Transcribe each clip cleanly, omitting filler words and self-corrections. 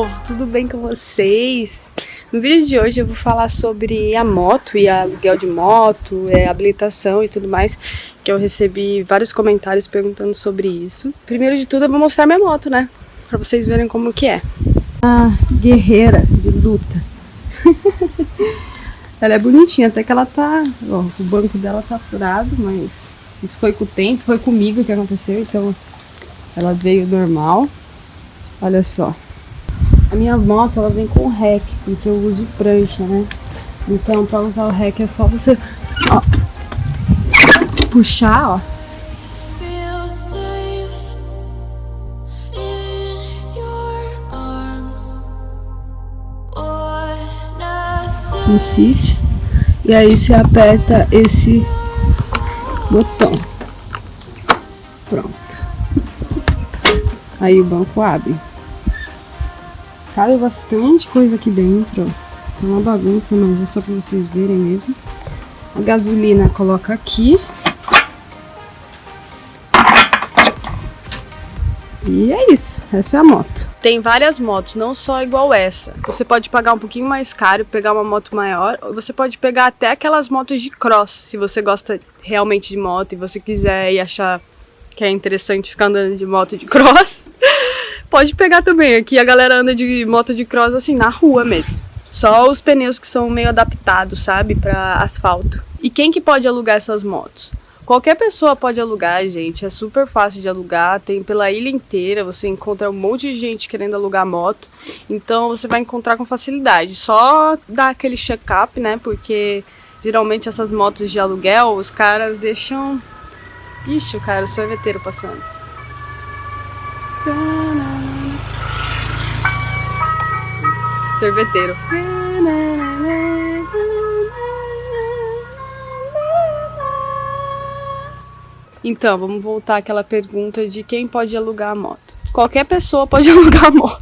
pessoal, tudo bem com vocês? No vídeo de hoje eu vou falar sobre a moto e aluguel de moto, habilitação e tudo mais, que eu recebi vários comentários perguntando sobre isso. Primeiro de tudo eu vou mostrar minha moto, né? Pra vocês verem como que é. A guerreira de luta. Ela é bonitinha, até que ela tá... Ó, o banco dela tá furado, mas isso foi com o tempo, foi comigo que aconteceu, então ela veio normal. Olha só. A minha moto, ela vem com rec, porque eu uso prancha, né? Então, pra usar o rec é só você, ó, puxar, ó. No seat. E aí você aperta esse botão. Pronto. Aí o banco abre. Cabe bastante coisa aqui dentro, ó. É uma bagunça, mas é só pra vocês verem mesmo. A gasolina coloca aqui. E é isso, essa é a moto. Tem várias motos, não só igual essa. Você pode pagar um pouquinho mais caro, pegar uma moto maior, ou você pode pegar até aquelas motos de cross, se você gosta realmente de moto e você quiser e achar que é interessante ficar andando de moto de cross. Pode pegar também, aqui a galera anda de moto de cross assim, na rua mesmo. Só os pneus que são meio adaptados, sabe, pra asfalto. E quem que pode alugar essas motos? Qualquer pessoa pode alugar, gente, é super fácil de alugar, tem pela ilha inteira, você encontra um monte de gente querendo alugar moto, então você vai encontrar com facilidade. Só dar aquele check-up, né, porque geralmente essas motos de aluguel, os caras deixam... Ixi, o cara, o sorveteiro passando. Sorveteiro. Então, vamos voltar àquela pergunta de quem pode alugar a moto. Qualquer pessoa pode alugar a moto.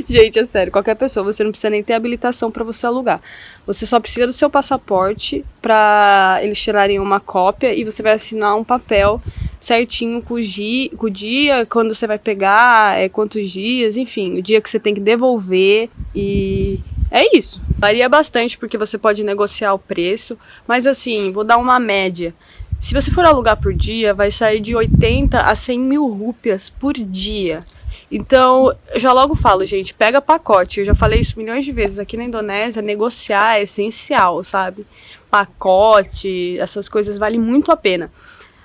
Gente, é sério, qualquer pessoa, você não precisa nem ter habilitação para você alugar. Você só precisa do seu passaporte para eles tirarem uma cópia e você vai assinar um papel certinho com o dia, quando você vai pegar, quantos dias, enfim, o dia que você tem que devolver e... É isso. Varia bastante porque você pode negociar o preço, mas assim, vou dar uma média. Se você for alugar por dia, vai sair de 80 a 100 mil rúpias por dia. Então, eu já logo falo, gente, pega pacote. Eu já falei isso milhões de vezes. Aqui na Indonésia, negociar é essencial, sabe? Pacote, essas coisas valem muito a pena.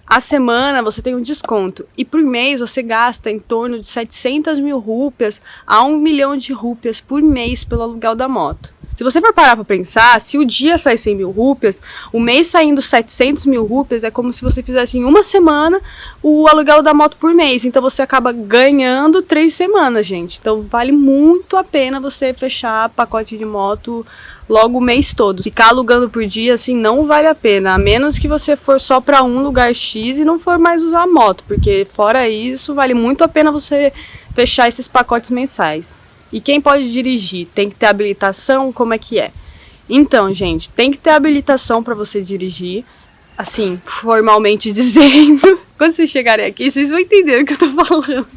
A semana você tem um desconto. E por mês você gasta em torno de 700 mil rúpias a 1 milhão de rúpias por mês pelo aluguel da moto. Se você for parar pra pensar, se o dia sai 100 mil rúpias, o mês saindo 700 mil rúpias é como se você fizesse em uma semana o aluguel da moto por mês. Então você acaba ganhando 3 semanas, gente. Então vale muito a pena você fechar pacote de moto logo o mês todo. Ficar alugando por dia, assim, não vale a pena. A menos que você for só pra um lugar X e não for mais usar a moto. Porque fora isso, vale muito a pena você fechar esses pacotes mensais. E quem pode dirigir? Tem que ter habilitação? Como é que é? Então, gente, tem que ter habilitação para você dirigir. Assim, formalmente dizendo. Quando vocês chegarem aqui, vocês vão entender o que eu tô falando.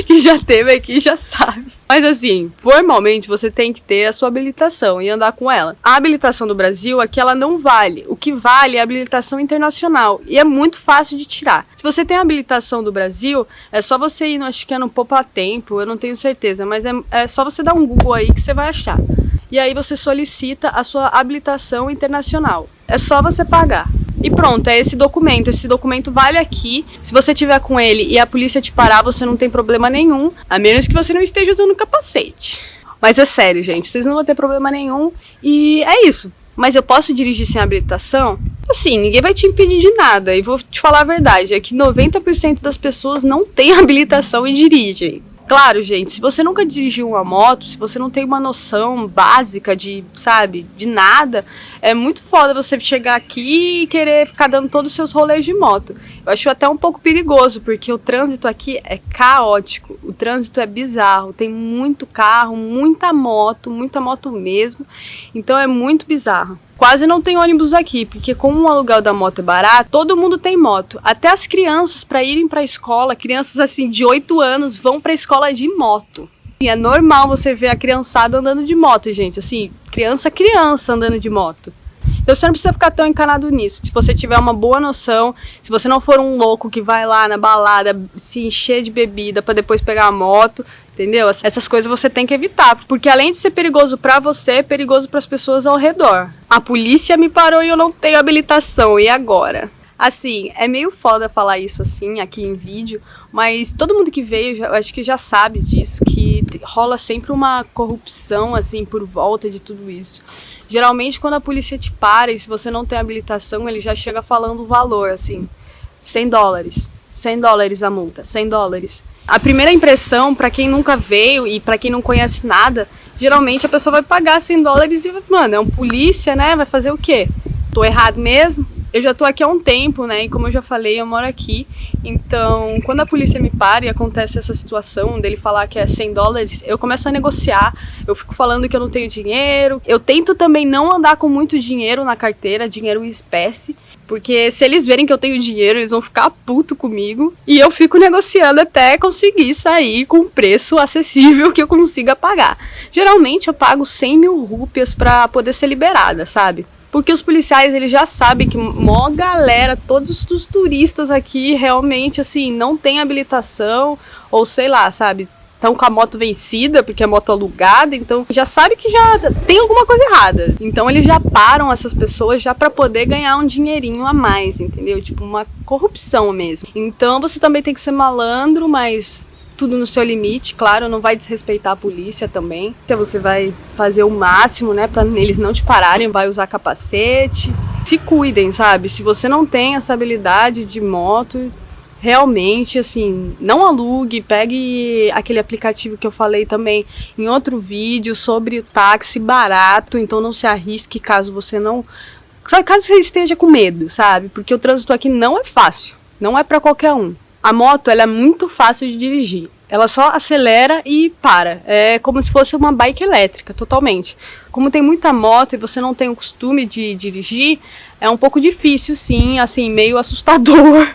Que já teve aqui, já sabe. Mas assim, formalmente você tem que ter a sua habilitação e andar com ela. A habilitação do Brasil aqui ela não vale. O que vale é a habilitação internacional. E é muito fácil de tirar. Se você tem a habilitação do Brasil, é só você ir, acho que é no Poupa Tempo, eu não tenho certeza, mas é só você dar um Google aí que você vai achar. E aí você solicita a sua habilitação internacional. É só você pagar. E pronto, é esse documento. Esse documento vale aqui. Se você tiver com ele e a polícia te parar, você não tem problema nenhum. A menos que você não esteja usando capacete. Mas é sério, gente. Vocês não vão ter problema nenhum. E é isso. Mas eu posso dirigir sem habilitação? Assim, ninguém vai te impedir de nada. E vou te falar a verdade. É que 90% das pessoas não têm habilitação e dirigem. Claro, gente, se você nunca dirigiu uma moto, se você não tem uma noção básica de, sabe, de nada, é muito foda você chegar aqui e querer ficar dando todos os seus rolês de moto. Eu acho até um pouco perigoso, porque o trânsito aqui é caótico, o trânsito é bizarro, tem muito carro, muita moto mesmo, então é muito bizarro. Quase não tem ônibus aqui, porque como o aluguel da moto é barato, todo mundo tem moto. Até as crianças, para irem para a escola, crianças assim de 8 anos, vão para a escola de moto. E é normal você ver a criançada andando de moto, gente. Assim, criança andando de moto. Então você não precisa ficar tão encanado nisso. Se você tiver uma boa noção, se você não for um louco que vai lá na balada se encher de bebida pra depois pegar a moto, entendeu? Essas coisas você tem que evitar, porque além de ser perigoso pra você, é perigoso pras pessoas ao redor. A polícia me parou e eu não tenho habilitação, e agora? Assim, é meio foda falar isso assim, aqui em vídeo, mas todo mundo que veio, eu acho que já sabe disso, que rola sempre uma corrupção, assim, por volta de tudo isso. Geralmente, quando a polícia te para e se você não tem habilitação, ele já chega falando o valor, assim, $100, $100 a multa, $100. A primeira impressão, pra quem nunca veio e pra quem não conhece nada, geralmente a pessoa vai pagar $100 e, mano, é um polícia, né, vai fazer o quê? Tô errado mesmo? Eu já tô aqui há um tempo, né, e como eu já falei, eu moro aqui, então quando a polícia me para e acontece essa situação dele falar que é $100, eu começo a negociar, eu fico falando que eu não tenho dinheiro, eu tento também não andar com muito dinheiro na carteira, dinheiro em espécie, porque se eles verem que eu tenho dinheiro, eles vão ficar puto comigo, e eu fico negociando até conseguir sair com um preço acessível que eu consiga pagar. Geralmente eu pago 100 mil rúpias pra poder ser liberada, sabe? Porque os policiais, eles já sabem que mó galera, todos os turistas aqui realmente, assim, não tem habilitação, ou sei lá, sabe, estão com a moto vencida, porque é moto alugada, então já sabe que já tem alguma coisa errada. Então eles já param essas pessoas já pra poder ganhar um dinheirinho a mais, entendeu? Tipo, uma corrupção mesmo. Então você também tem que ser malandro, mas tudo no seu limite, claro, não vai desrespeitar a polícia também. Então você vai fazer o máximo, né, pra eles não te pararem, vai usar capacete. Se cuidem, sabe? Se você não tem essa habilidade de moto, realmente, assim, não alugue, pegue aquele aplicativo que eu falei também em outro vídeo sobre o táxi barato, então não se arrisque caso você não... Caso você esteja com medo, sabe? Porque o trânsito aqui não é fácil, não é pra qualquer um. A moto, ela é muito fácil de dirigir. Ela só acelera e para. É como se fosse uma bike elétrica, totalmente. Como tem muita moto e você não tem o costume de dirigir, é um pouco difícil, sim, assim, meio assustador.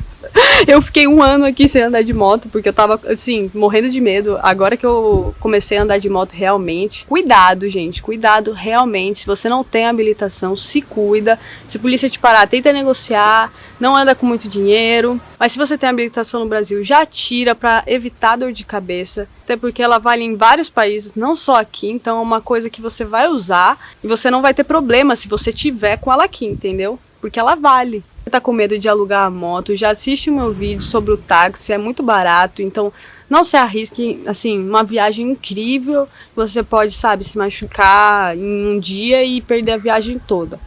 Eu fiquei 1 ano aqui sem andar de moto, porque eu tava, assim, morrendo de medo. Agora que eu comecei a andar de moto realmente. Cuidado, gente, cuidado realmente. Se você não tem habilitação, se cuida. Se a polícia te parar, tenta negociar. Não anda com muito dinheiro. Mas se você tem habilitação no Brasil, já tira pra evitar dor de cabeça. Até porque ela vale em vários países, não só aqui. Então é uma coisa que você vai usar e você não vai ter problema se você tiver com ela aqui, entendeu? Porque ela vale. Você tá com medo de alugar a moto, já assiste o meu vídeo sobre o táxi, é muito barato, então não se arrisque, assim, uma viagem incrível, você pode, sabe, se machucar em um dia e perder a viagem toda.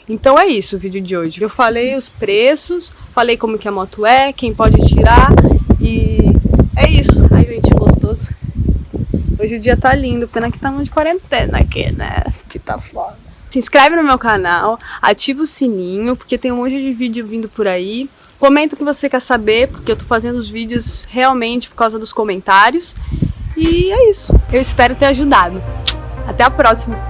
Então é isso o vídeo de hoje. Eu falei os preços, falei como que a moto é, quem pode tirar e é isso. Ai, gente, gostoso. Hoje o dia tá lindo, pena que tá de quarentena aqui, né, que tá foda. Se inscreve no meu canal, ativa o sininho, porque tem um monte de vídeo vindo por aí. Comenta o que você quer saber, porque eu tô fazendo os vídeos realmente por causa dos comentários. E é isso. Eu espero ter ajudado. Até a próxima!